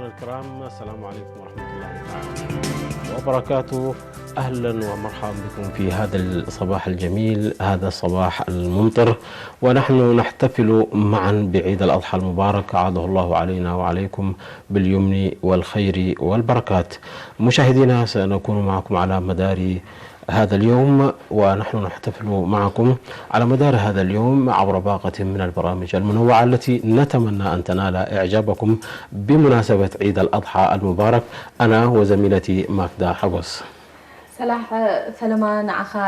مستمعينا الكرام، السلام عليكم ورحمة الله تعالى وبركاته. أهلا ومرحبا بكم في هذا الصباح الجميل، هذا الصباح الممطر، ونحن نحتفل معا بعيد الأضحى المبارك، عاده الله علينا وعليكم باليمن والخير والبركات. مشاهدينا، سنكون معكم على مدار هذا اليوم، ونحن نحتفل معكم على مدار هذا اليوم عبر باقة من البرامج المنوعة التي نتمنى أن تنال إعجابكم بمناسبة عيد الأضحى المبارك. أنا وزميلتي ماجدة حبس. سلاح فلما نعخا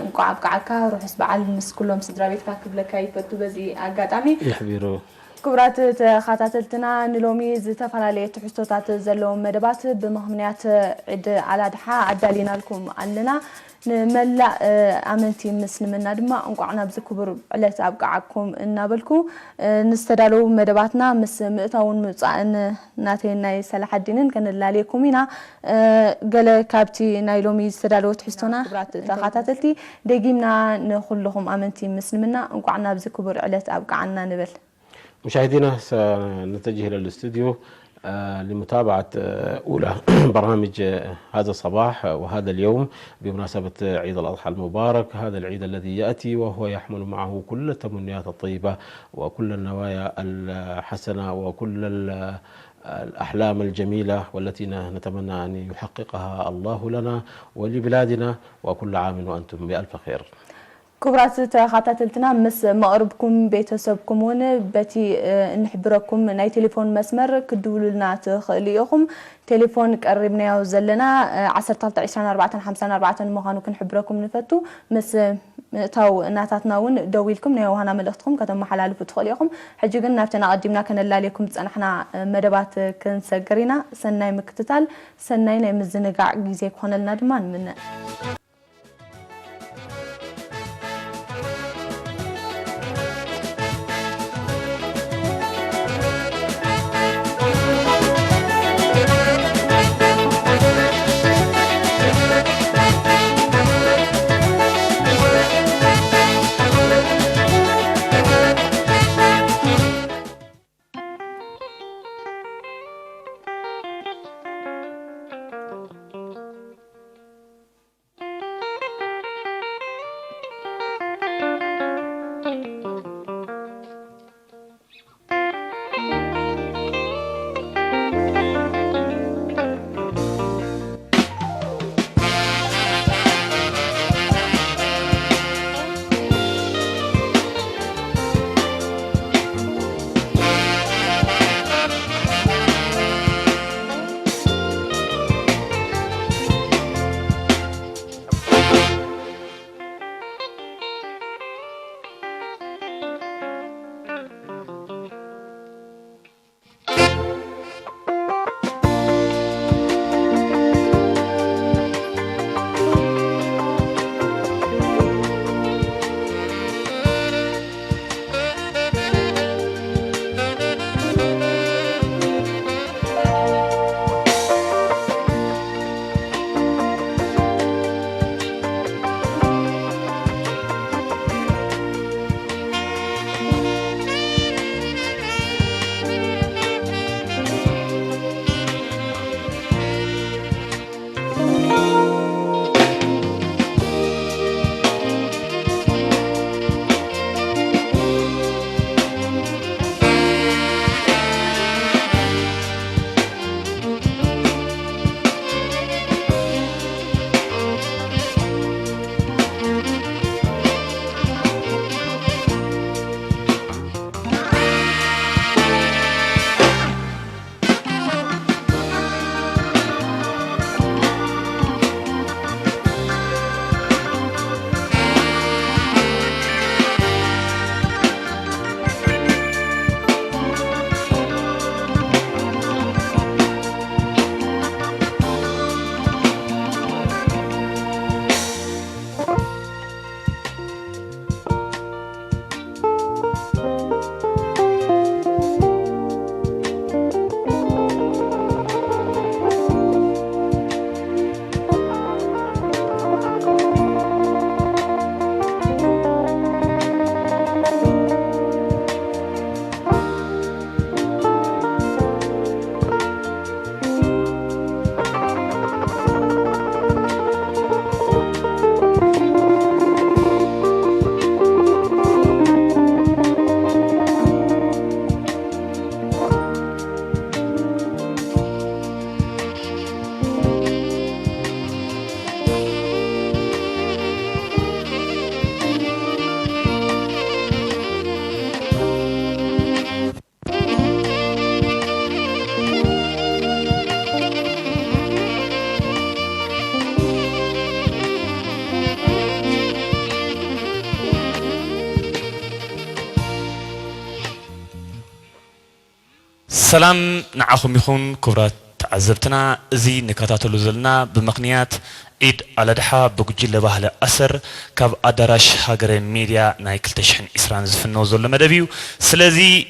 نقعب قعكا روح اسبعال مس كلهم سدرا بيتكا كبلكا يفتو بزي أقاتامي يحبيرو كبرات خاتاتلتنا نلومي زتفعلالية تحستوتات زلوم مدبات بمهمنيات عد على دحا عدالينا لكم علنا نملا أمنتي مسلمنا دما نقعنا بزكبر علات أبقعكم النابلكو نستدالو مدباتنا مس مئتاون مصعن ناتينا سلاح الدينين كان اللاليكم هنا قال كابتي نايلومي استدالو تحستونا كبرات خاتاتلتي دقيمنا نخلهم أمنتي مسلمنا نقعنا بزكبر علات أبقعنا نبل. مشاهدينا، سنتجه إلى الاستوديو لمتابعة أولى برامج هذا الصباح وهذا اليوم بمناسبة عيد الأضحى المبارك، هذا العيد الذي يأتي وهو يحمل معه كل التمنيات الطيبة وكل النوايا الحسنة وكل الأحلام الجميلة والتي نتمنى أن يحققها الله لنا ولبلادنا، وكل عام وأنتم بألف خير. كبرات تخاتلتنا مس مقربكم بيتسبكم ون بتي نحبركم ناي تليفون مسمر كدولوا لنا تخليكم تليفون قربنا يا زلنا 10 مخانو كنحبركم نفتو مس تاو ناتاتنا ون دويلكم نيو هنا ملختكم كتم حلالف تخليكم حجي قلنا نفتنا قدمنا كان لاليكم تصنحنا مدبات كنسجرينا سناي مكتتال سناي ناي مزنقع جيزي كون لنا دمان من سلام نعاكم يخون كبرات تعذبتنا زي نكاتاتلو زلنا بمقنيات عيد على دحا بوجيل لبهله أسر كاب أدراش هاجر ميديا نايكل تشحن إسران زفنو زول مدبيو سلزي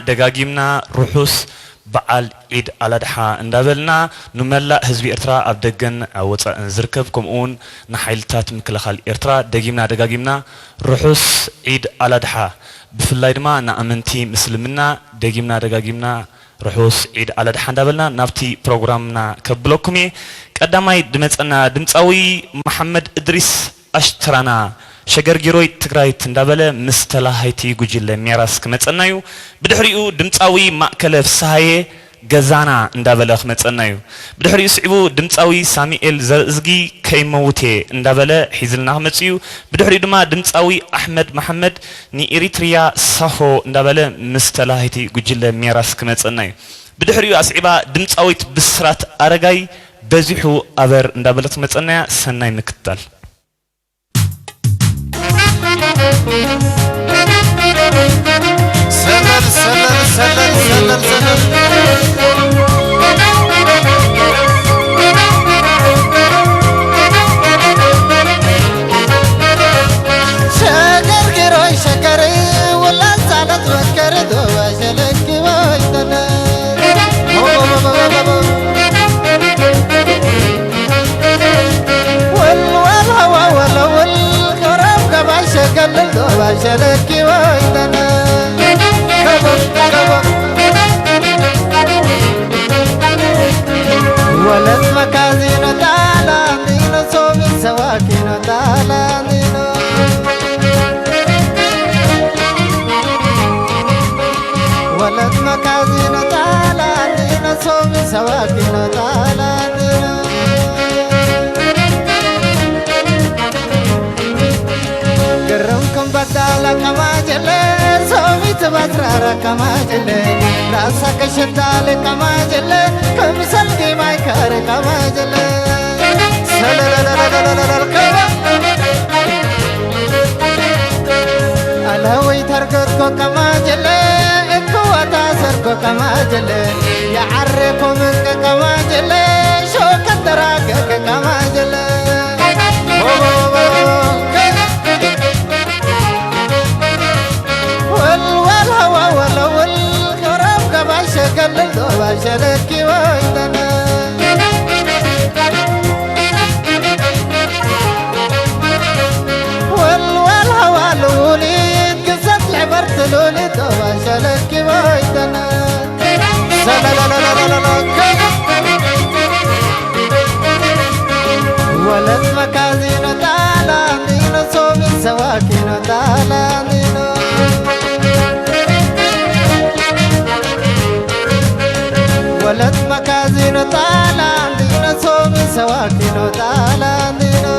دقاجيمنا روحوس بعال عيد على دحا اندابلنا نملا حزب إرترا أبدجن وصا نزركب كمون نحيلتات مكلخال إرترا دقاجيمنا روحوس عيد على دحا بفلاي دما نأمنتي مسلمنا دقاجيمنا روحوس عيد على دحا اندابلنا نابتي برنامجنا كبلوكمي قداماي دمصاوي محمد إدريس أشترانا شجر جيروي تقراي تندابله مستلاهيتي جوجل ميراس كمتصنايو بدحريو دمصاوي ماكل فسايه غزانا اندابله خمتصنايو بدحريو صعبو دمصاوي ساميኤል زرزغي كيموتي اندابله حيزلنا خمصيو بدحريو دما دمصاوي احمد محمد ني اريتريا صحو اندابله مستلاهيتي جوجل ميراس كمتصنايو بدحريو اسعبا دمصاويت بسرات ارغاي بزيحو أبر ندابلت متصنع سناي مكتل سلل سلل سلل سلل سلل شجر جروي شجري ولا زالت وكرت وشلك ويتنا شكل دوبا شلكي ويدنا كبر ولد مكازين تعالى دينا صومي سواكين تعالى دينا ولد مكازين تعالى دينا صومي سواكين تعالى دينا قرمكم بدالا كما جلي صومي تبترارا كما جلي راسك شدالي كما جلي كمسل كي مايكار كما جلي سلالالالالالال كما الهوي ترقدكو كما جلي اكواتا سركو كما جلي يعرفو منك كما جلي شو كدراكك كما جلي شكل دوبا شلكي ويدنا والهوى الوليد قصت العبرت لولي دوبا شلكي ويدنا ولد مكازين تعالى دينا صومي سواكين تعالى دينا ولد مكازين تعالى دينا صومي سواكين تعالى دينا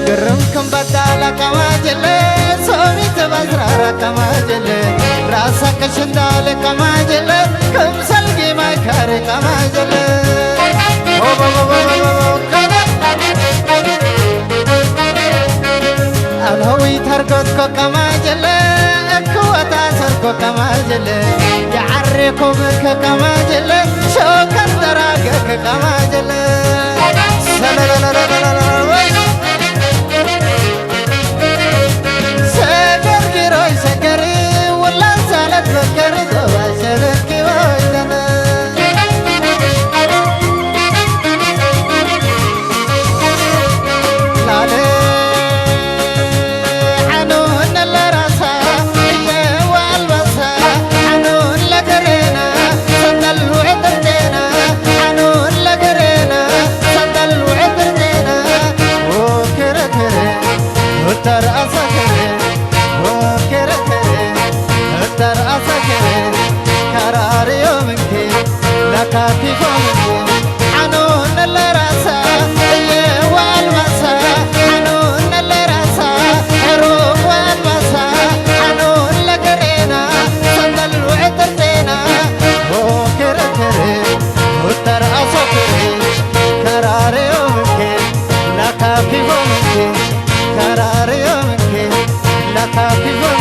قرمكم بدالا كما جلي صومي تبزرارا كما جلي راسك شندالي كما جلي كمسلقي ما كاري كما جلي الهوي ترقدكو كما جلي كواتا سركو كما جلي يعرفو منك كما جلي شو كدراكك كما جلي سكر جيروي سكري ولا زالت فكر دوبا شلكي ويدنا كاتي فومي عنون الراسا والمسا عنون الراسا روح والمسا عنون لقرينا صندل وعترتينا وكرتري وترأسا كري كراري يومكي لا كاتي فومي كراري يومكي لا كاتي فومي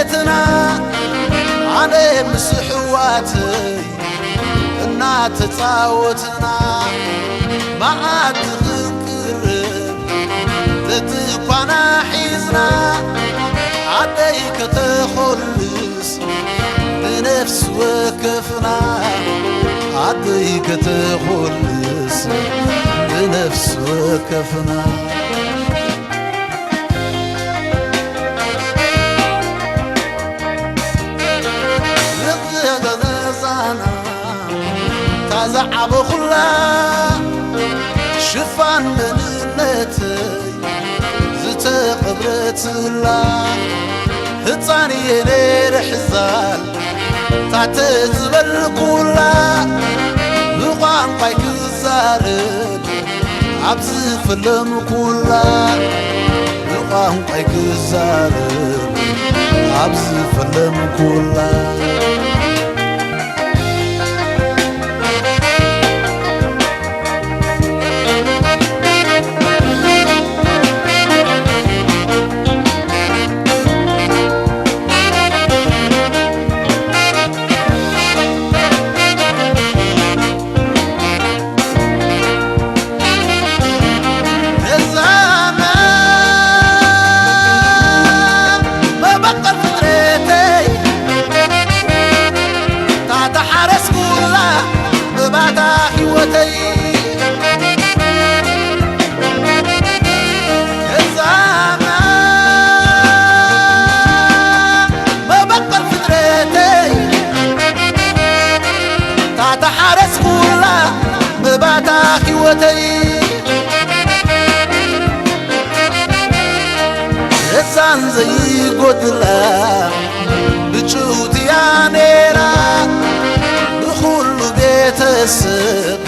بيتنا علي مسحواتي النات تصاوتنا ما تذكر تتقنا حيزنا عليك تخلص بنفس وكفنا عليك تخلص بنفس وكفنا تزعب خلا شفان منتي زتقبرت الله هتصاني لير حزال تعتزبر كلا لقان قايك الزارد عبز فلم كلا لقان قايك الزارد عبز فلم كلا إنسان زي قدلا بجود يا نيرا دخول بيت السب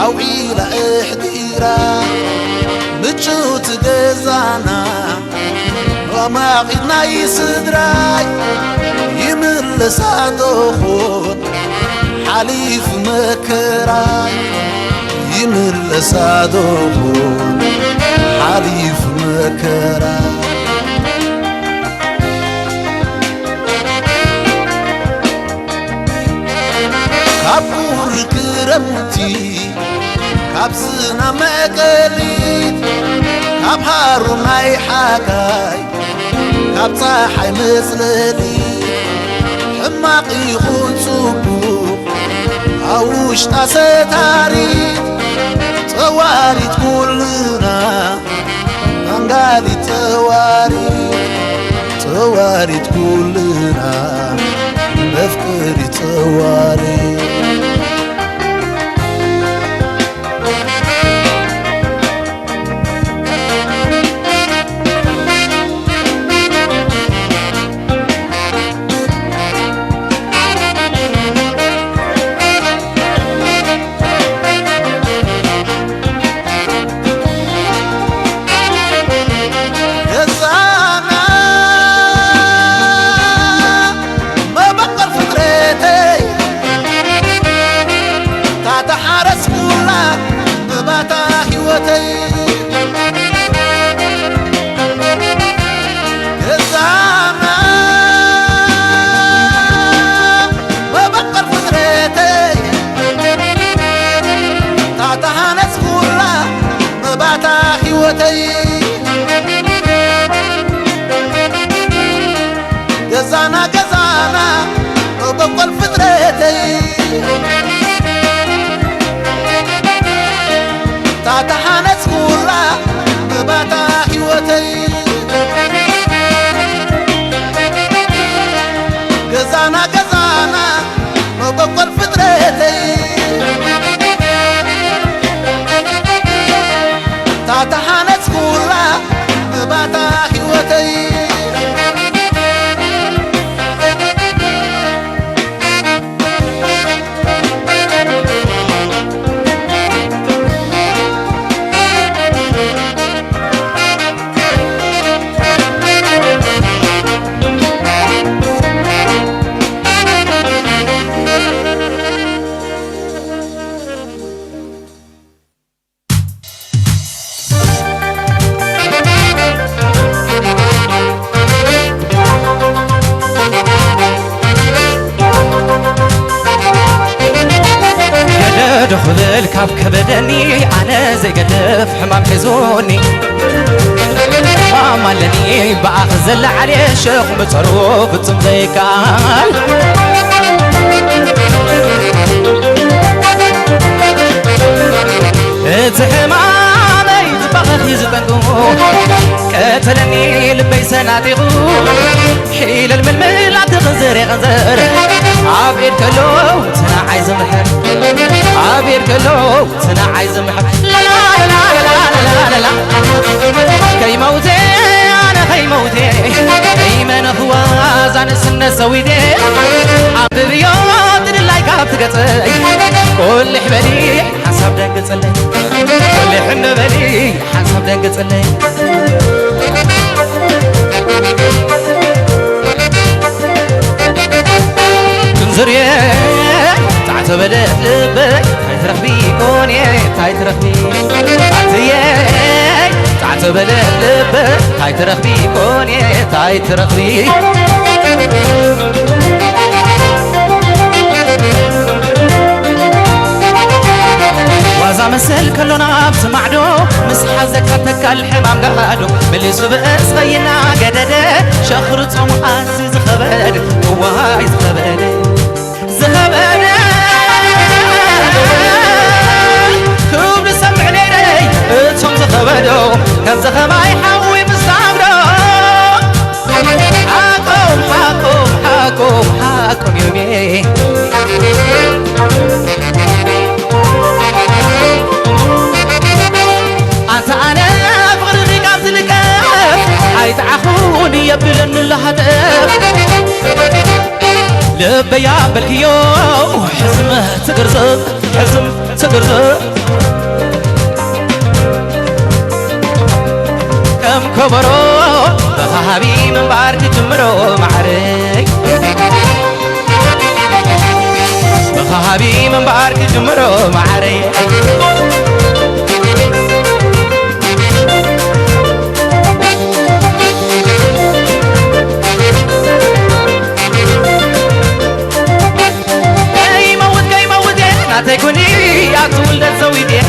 أو إلى إحديرا بجود جزانا وما غينا يسدراي يمل سادخون حليف مكراي يمل سادخون حليف مكراي كابور كرمتي كابسنا مقليد كاب هارون اي حاجاي كاب صاحي مثللي حماق يخون صبوق اوش تاستاريد تواريد كلنا انقالي تواريد كلنا بفكري تواريد جزانا وبقول فطرتي تعتحنس كلها بباتا حيوتي جزانا وبقول فطرتي تعتحنس كلها بباتا حيوتي خذل كاب كبدني أنا زي قدف حمام حزوني ماما لني بأخذل عليه شيخ متروف تمضيكال اتحمامي تبغثي زبنقو قتلني لبي سناتيغو حيل الململ عتغزر يغزر عبير كلو تنا عايز محر عبير كلو تنا عايز محر لا لا لا لا لا لا كي موتي أنا كي موتي كي من أخواز أنا سنة سويدي عبد رياض اللايك عبتقتي كل حبالي حسب دنقت لي كل حنا بالي حسب دنقت لي تنزري تعت بدأت لبي تايت رخبي كوني تايت رخبي تعت بدأت لبي تايت رخبي كوني تايت رخبي وازا مسل كلنا بسمعدو مسحة زكاتك الحمام قادو ملي سبقس غينا قدده شخرتهم عزيز خبد وواي زخبد زخبد كوب لسمع ليلي اتهم زخبدو كان زخباي حاوي مستعبدو حاكم حاكم حاكم حاكم يومي تعخوني يبلن الهدف لبيا بالكيو حزمه تقرزق حزم تقرزق كم كبرو بخابي من بارك جمرو معري بخابي من بارك جمرو معري تكوني يا تولد زويدي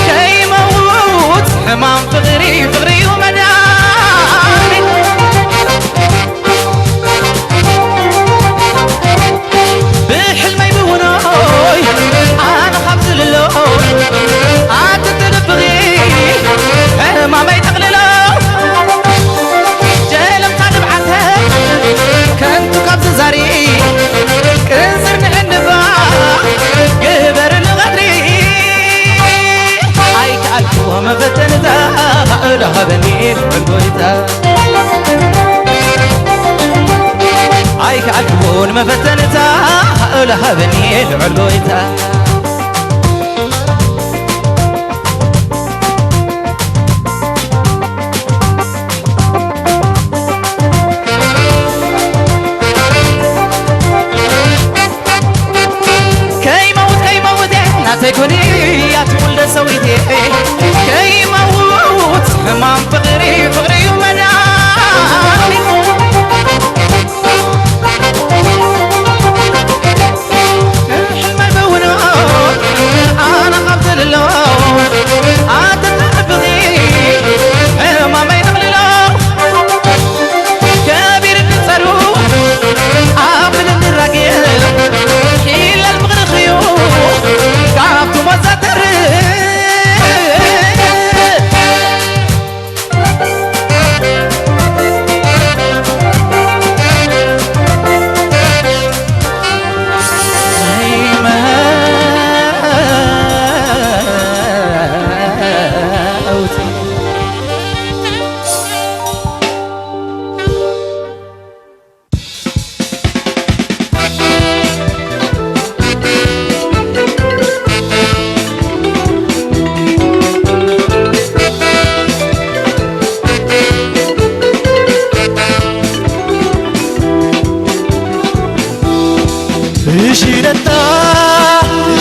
كي موت حمام فغري فغري ومناني بحلمي بوناي انا خبز اللون عتتلبغي حمامي تغللو جلم طالب عتها كنتو كبز زاري كنزر نعنبا قبر الغدري هاي كألكو مفتنتا لها بنير بالقويتا هاي كألكو مفتنتا لها بنير بالقويتا تكوني يا تولد سويتي كي موت حمام فغري فغري ومناني حلم بونو انا قبل اللون عتتلبغي حمام يتغللو كبير النصرو عامل الرقيل حيل المغرب خيوط كعبت مزدر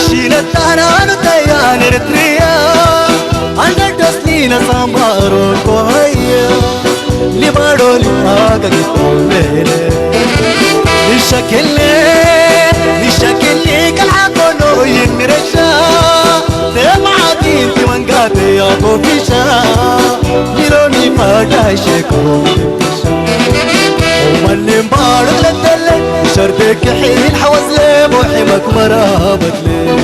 شيلتا نانو تيان ارتريا عندك تسلينا سامبارو كويا لبارو لباقا كتولي لشكلي كالعقلو ينرشا فداشكم ومن بار للدل شربك حين حوز لي وحمك مرابط لي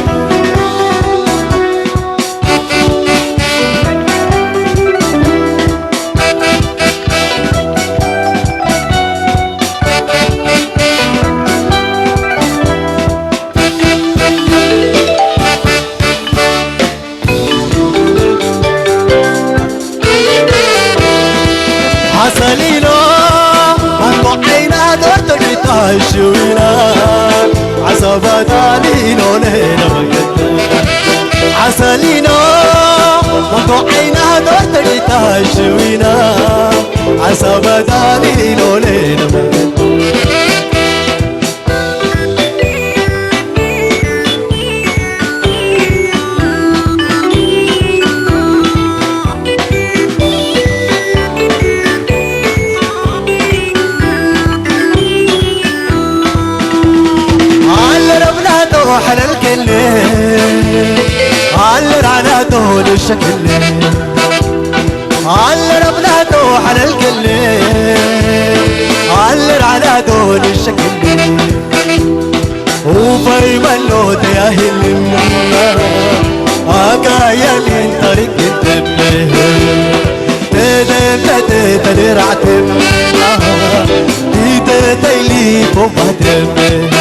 عسلينا أنو عينا دورت لتعشوينا عصبات علينا لينا مقدم عسلينا أنو عينا دورت لتعشوينا عصبات علينا لينا مقدم على الكل على رعناته للشكل على ربناته على الكل على رعناته للشكل وفي ملوت يا هلم يا من طريق الدم تدر عتم تدلي بوباتم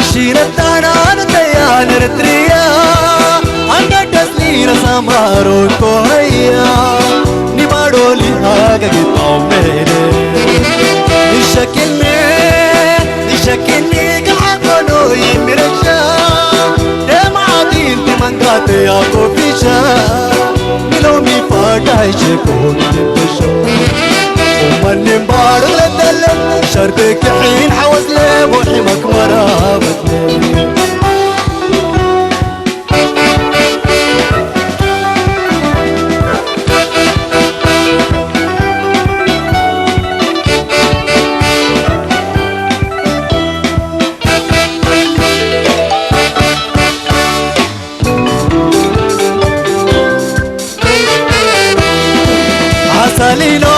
إشينتا نانتا يا نرتريا أنا تسلينا سامارو كوهيا نمارو لهاga كتوميني نشكلني كعقلو يمرشا دمعتين تمنغاتي يا كوفيشا ملومي فاقايشكو نتشو ومن بار لدل شربك حين حوز لي وحمك مرابط لي عسلينا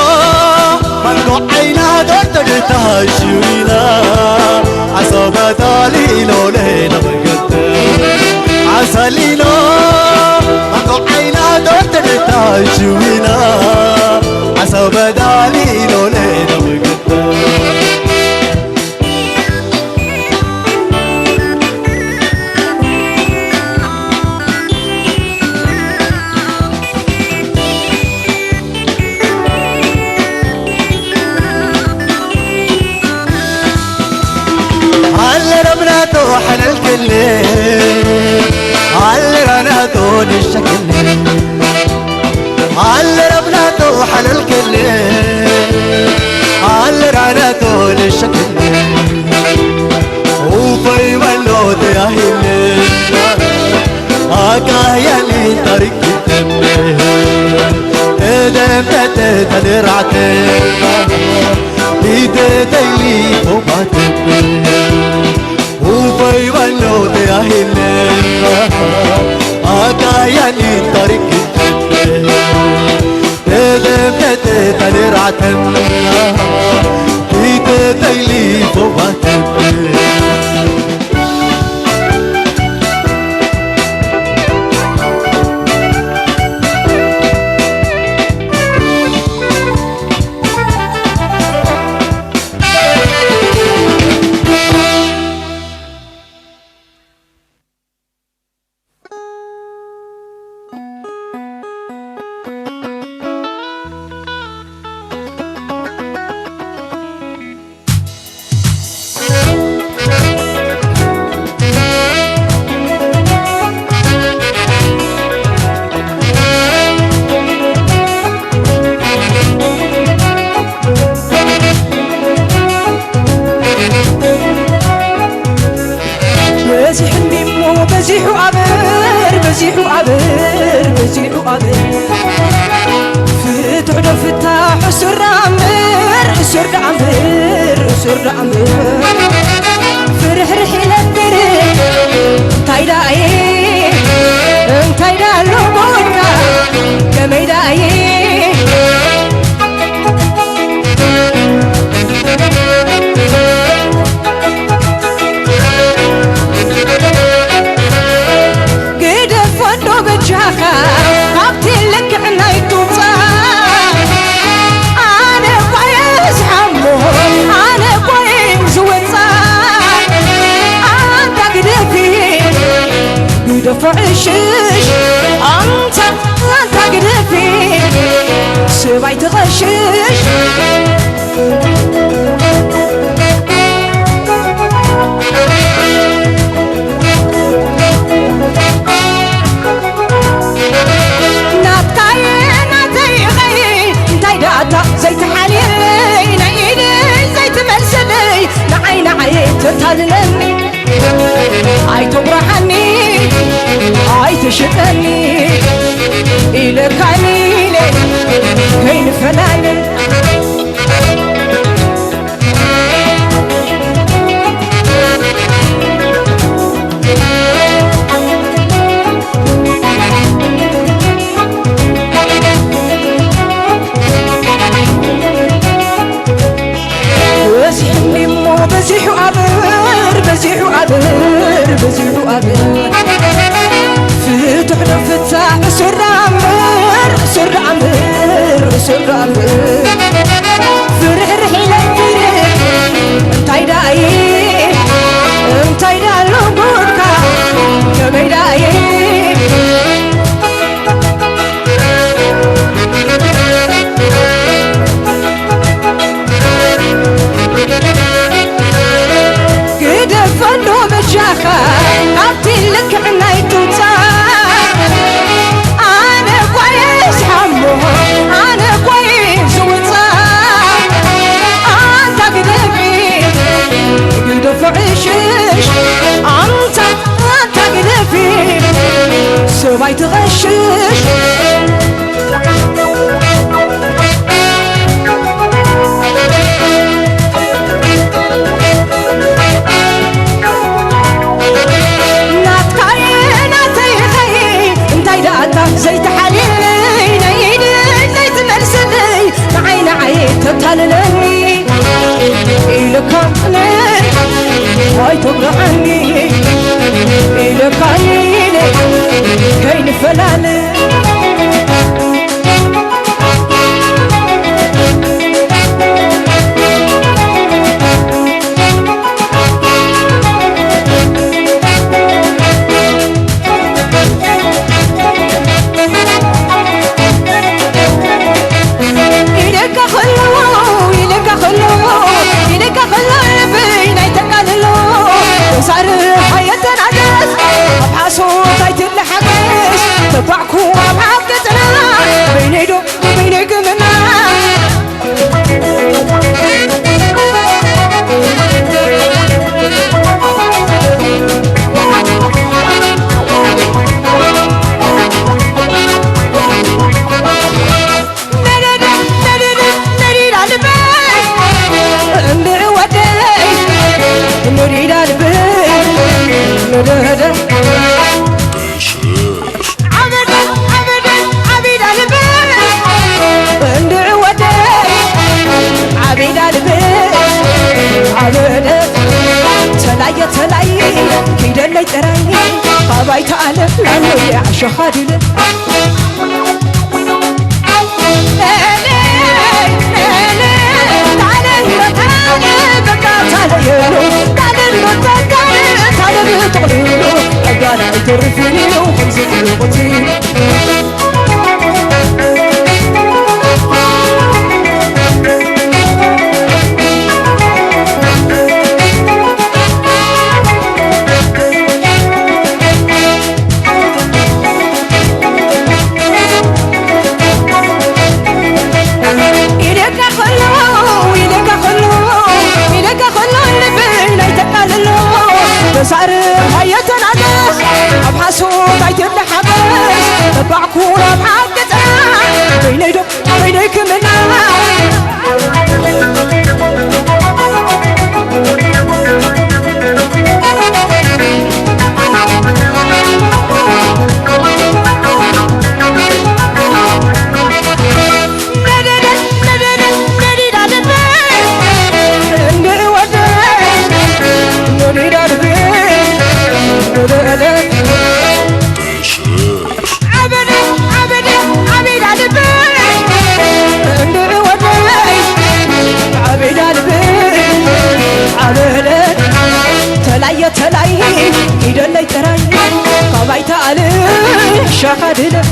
من عينا دورت لتعشوينا عصبات علينا لينا مقدم عسلينا من عينا دورت لتعشوينا عصبات علينا لينا مقدم على الكل على رناته الشكل على ربناته على الكل على رناته الشكل وفي ملوت يا هلي يا لي طريق الدم تدر عتم تدلي وباتم وفي ملوت يا هلي يا لي طريق الدم تدر عتم تدلي وباتم بزيحو عبر بزيحو عبر بزيحو عبر فتح دفتح سر عمر سر عمر سر عمر فرح رحلة فرح تايداي تايدا لوبونا كميداي دفعشش أنت قدفي سبعي تغشش ناتاي غي انتاي داتا زي تحالي نعيدي زي تمرسلي نعي نعي تتهللني اي تبرحني اي تشتني الى كايني كاين فلالي بزيحني مو بزيحو عبر بزيحو عبر بزيحو عبر فتح نفتح سر عمر سر عمر سر عمر فرح رحلة فرح انتاي داي انتاي دا لوبوكا كمي داي فلو بجاخا عبتي لك عناي توتا أنا كويس حمو أنا كويس وطا أنت قدبي قد فعشش أنت قدبي سبعي تغشش زي تحالي نعيدي زي تمرسلي نعي نعي تتهللني إلى كاملي هاي تبرحني إلى كايني كاين فلالي صار حياتنا عدس أبحثوا طيت الحقس تبعكوا أبعبتنا بينيدو بينيكم منا نريد البيت نريد عبد عبيد البيت ندعو ودي عبيد البيت عبد تلاي كيدا اللي تراي قبايت ألف لانو يعشو خادل تعرفني لو خمسة لغتي صار حياتنا عدس حاسو بايت الحبس تبعكونا بحقتا بينيدو بينيك منا تلاي يدلي تراي قبايت على شخدنا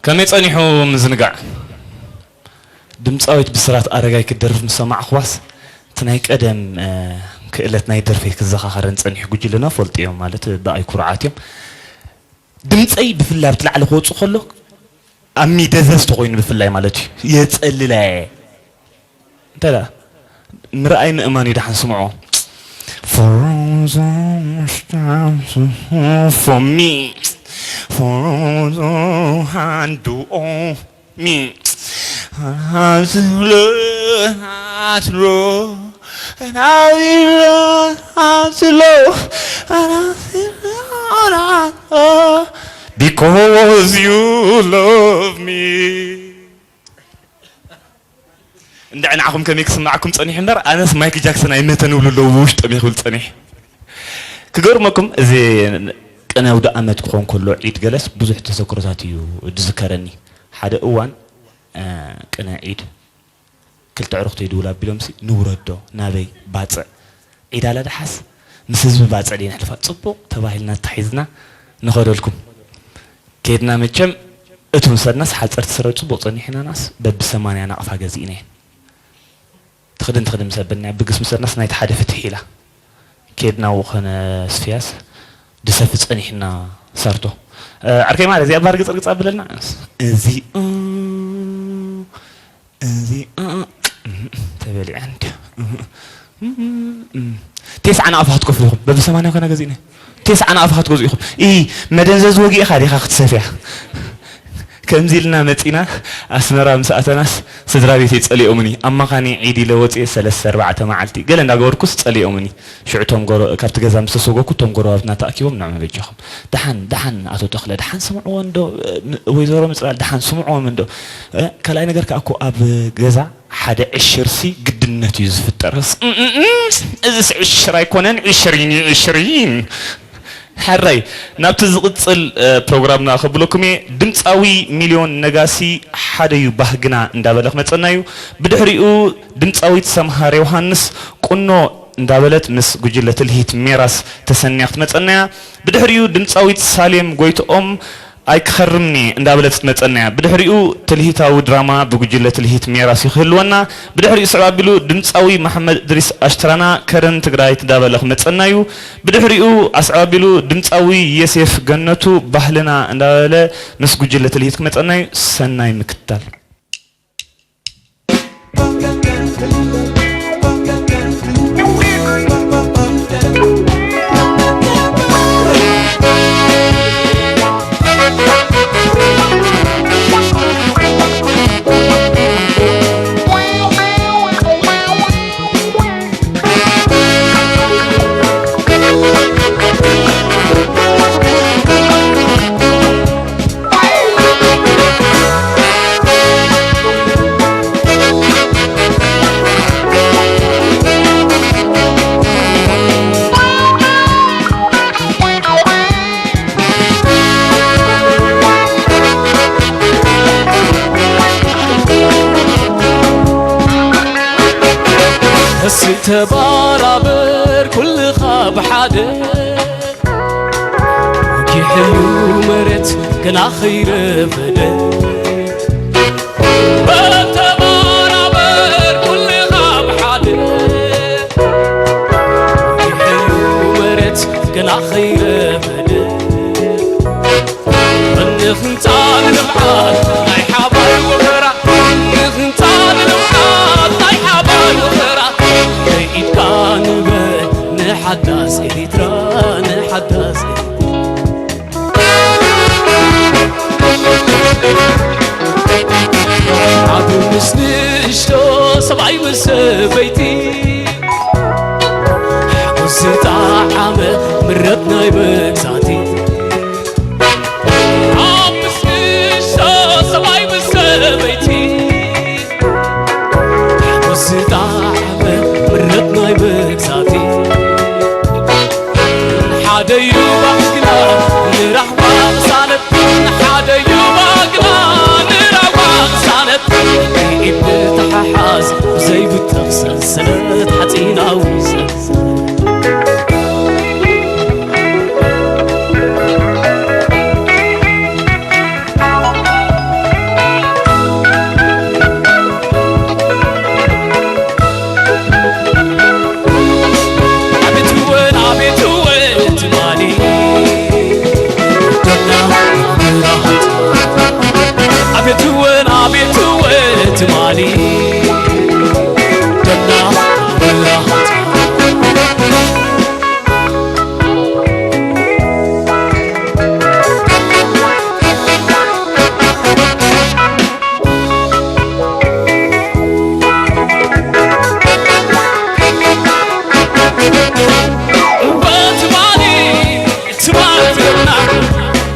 كم يتصنيحو مزنقع دمصاويت بسرات أرجعي كدرف مسمع خواص تنايك أدم كإلت نايدر فيك الزخارن تصنيح جوجي لنا فولت يوم مالت بأي كرعات يوم دمصاي بفلا بطلع على خوت خلو أمي دزست قوين بفلا مالتي يتسأل لا تلا مرأي مأماني دحن سمعو for me for hand to all me has low and I will because you love me عندنا عقم كم يكسر معكم تصنيح النار أنا مايكل جاكسون أي متى نقول له وش تبي يقول تصنيح كجرمكم زي أنا ودا أمد كون كله عيد جلس بزح تذكراتي وتذكرني حدا أوان كنا عيد كل تعرفت يدولا بلمسي نور الدو نبي باطع عيد على دحس مسز باطع لين حلفات صبو تباهلنا تحيزنا نخرج لكم كيدنا متشم أتون سرناس حتى تسرج صبو صنيحنا ناس بسماني أنا أفها جزينه تخدم سبنا بقسم سرناس نايت حدا فتحيله كيدنا وخنا سفياس دسفت صنيحنا صارتو عركي مال زي أبار قصر قصر بلنا زي تبالي عند تسعة أنا أفهد كفلهم بسماني كنا جزينه تسعة أنا أفهد كفلهم إيه مدنزز وجي خالي خاخت سفيا كم زيلنا متينا أسمرا مساء ناس سدرابي تيتسألي أمني أما خاني عيدي لوتي سلس أربعة معلتي قال إن أقول كوس تسألي أمني شعتهم قرو كرت جزام سسوقو كتهم قرو أبنا تأكيهم نعم بيجهم دحن أتو تخلى دحن سمعوا عنده ويزوروا مسألة دحن سمعوا منده كلا نجرك أكو أب جزا حدا عشرسي قد النتيز في الترس إذا عشرة يكونن عشرين حري نبتزقصل برنامجنا خبلكمي دمصاوي مليون نغاسي حدا يبهغنا اندابلخ مصنايو بدحريو دمصاوي سمهار يوحنس قنو اندابلت مس ጉጅለት الهيت ميراس تسنيخت مصنايا بدحريو دمصاوي سالم ጎይቶኦም አይከርምኒ እንዳብለት መጸናያ بدحريو تلهيتاو دراما بጉጅለት الهيت ميراس ይخلونا بدحريو سعابيلو دمصاوي محمد ادريس اشترانا كرن تግራይት እንዳበለخ መጸናዩ بدحريو اسعابيلو دمصاوي يوسف ገነቱ ባህልና እንዳበለ مس ጉጅለት الهيت መጸናዩ ሰናይ ምክታል ستبارابر كل خاب حدا وكيحلو مرت كنا خير فدا ستبارابر كل خاب حدا وكيحلو مرت كنا خير فدا نخنتان نبعاد ناي حبال وغرا نخنتان نبعاد ناي حبال وغرا لقيت كان بل نحداس إريترا نحداس عدو مسنشتو سبعي مسبيتي حقوزت عامة مرتنا يبكساتي حدا يبقنا نرحبا صانت حدا يبقنا نرحبا صانت إبن تححاز زي بتغسل سنة حتينا وزنزل تمالي جنة براحت تمالي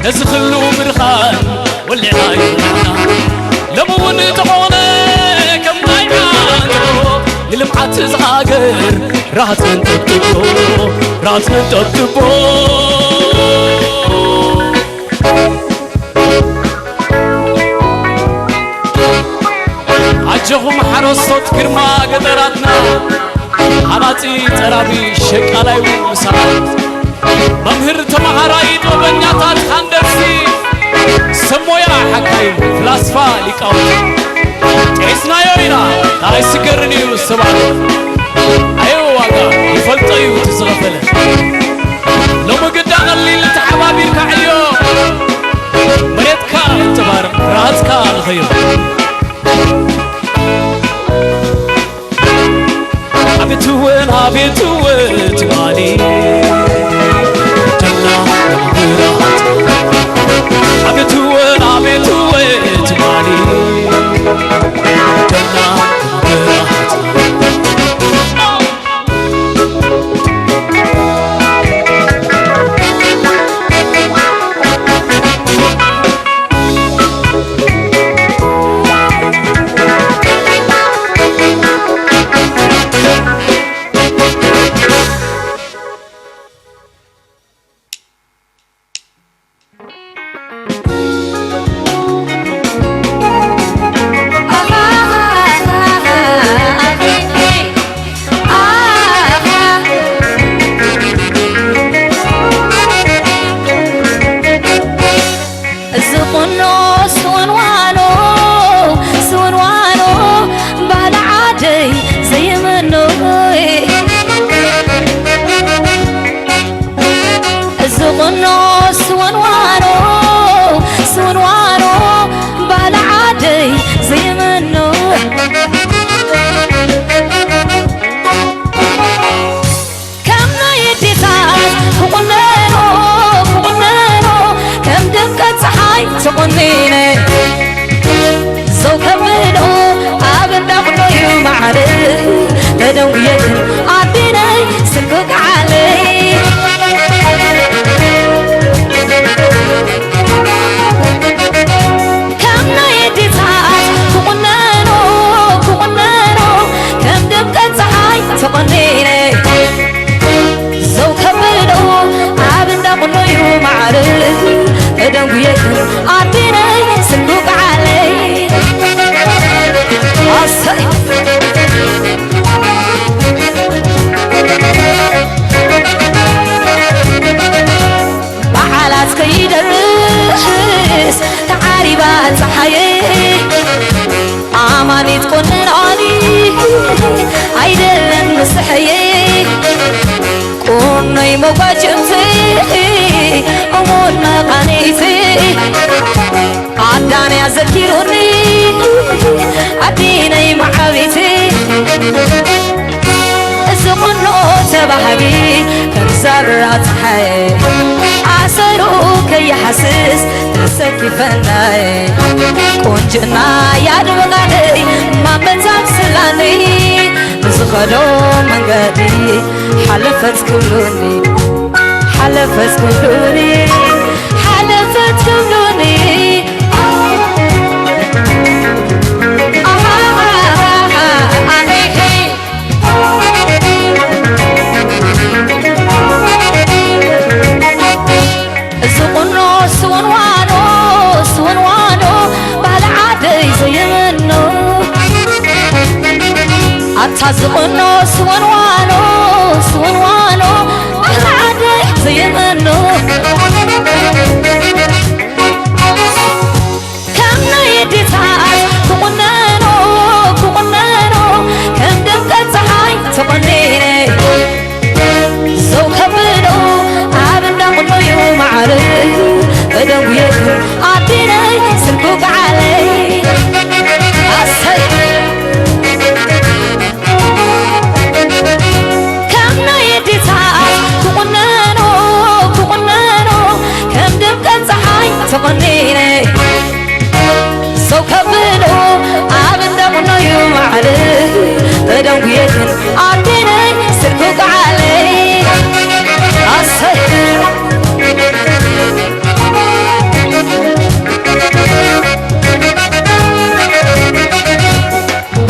نزخلو مرخان واللي عايزنا لمون تقونا كم ضيعانو للمعات زغاقر رات نتطبو رات نتطبو عجهم حرصت كرما قدراتنا حناتي ترابي شكالاي ومسارات ممهر تمهرايد وبنياتات خاندرسي سمويا حكاي فلاسفا ليقاوت اسنا يوينا هاي سكرنيو السبعة ايو واقع يفلطيو تزغفله لو مقدا غليل تحبابير كعيو مريتكا انتبار راتكا الخير عبيتوين عبيتوين تمالي جنة براحت عبيتوين عبيتوين تمالي جنة براحت አይደለም መስሕዬ ቁኖይ መጓጭምቲ እሙን መቃኒቲ عداني يذكرني عديني معاويتي الزقنو تبحبي كم زرعت حي عسرو كي حسس تسكي فناي كونجنا ياد وغادي ما بتاب سلاني نزخلو من قادي حلفت كلوني حلفت كلوني حلفت كلوني تزقنو سوانوانو سوانوانو أحلى عادي زي منو كم نيدي تعال تقنانو تقنانو كم دمت صحاي تقنيني سو كبرو عابنا قلو يوم عري بدويكو عديني سلكوك علي أسهي تقنيني سو كبلو عابن دمنا يوم علي بدون بيكن عديني سركوك علي أصحي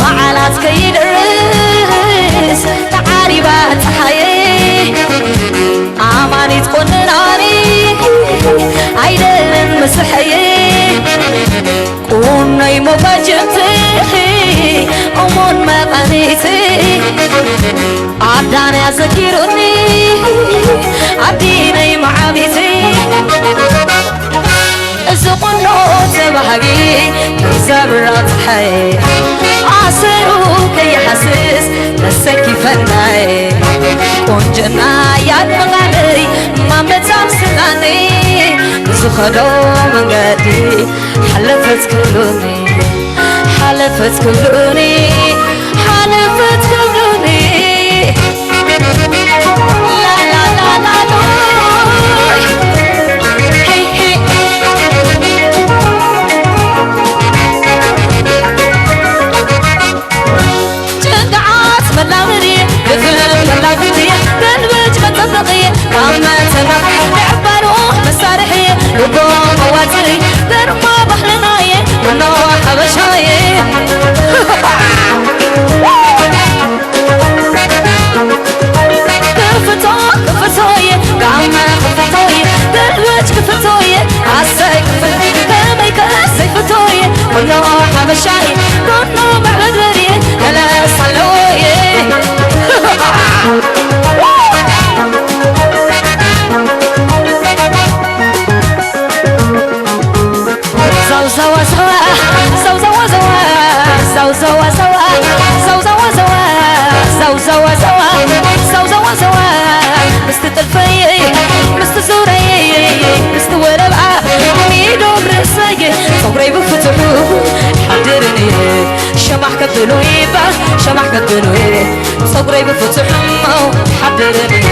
وعلات كيد الرئيس تعالي بات حيي عماني تقنناني عيدن مسحيي قوني مفاجئتي أمون مقانيتي عداني يذكرني عديني معابيتي الزقنو تبحقي زبرت حي عسرو كي حسس نسكي فناي كونجنا ياد مغالي ما متام سلاني زخدو من قدي حلفت كلوني حلفت كلوني حلفت كلوني لا لا لا لا لا هي هي جدعات ملاوري بفهم ملاوري بنوج متطقي قامتنا عبرو مسارحي وقوم مواتري درما بحلناي ونوع حبشاي كفتوي قامة كفتوي دلوج كفتوي عساي كفتوي كاسي فتوي ونوع حبشاي ونوع بعدري لا صلوي شمح كبلو يبا شمح كبلو صبري بفتح مو حضرني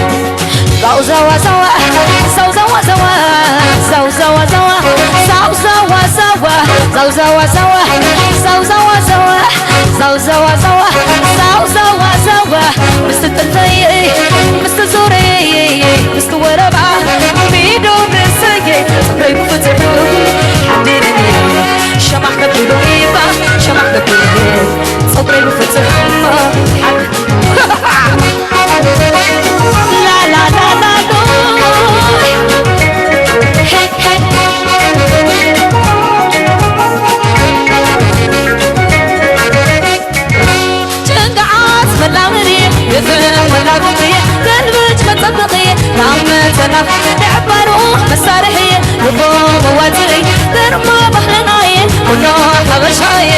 زو زوا زوا زو زوا زوا زو زوا زوا زو زوا زوا زو زوا زوا زو زوا زوا زو زوا زوا زو زوا زوا مستطلعي مستزوري مستوربع ميدو بسجي صبري بفتح حضرني شمح كبلو يبا شمح كبلو صبري بفتح مو لا لا لا لا هي هي جدعات ملاوري يفهم ملاوري دلوج متطقي نعمتنا عبرو مسارحي وقوم مواتري درما بحلناي ونوع حبشاي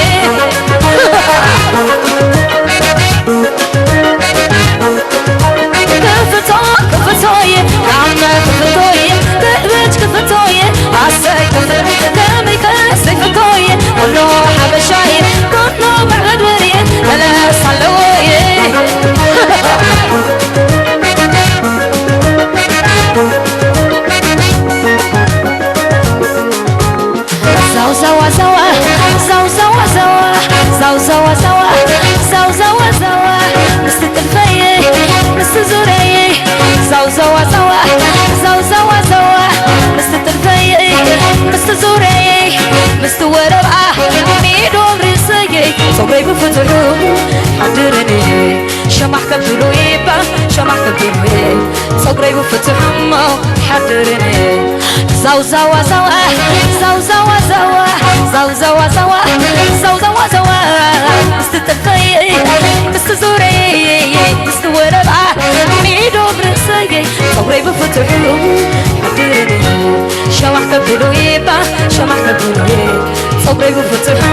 حضرني شمح كبلو يبا شمح كبلو صبري بفتح أمه حضرني زو زو زو زو زو زو زو زو زو زو زو زو مستتقي مستزوري مستوربع ميدو برسقي صبري بفتح حضرني شمح كبلو يبا شمح كبلو صبري بفتح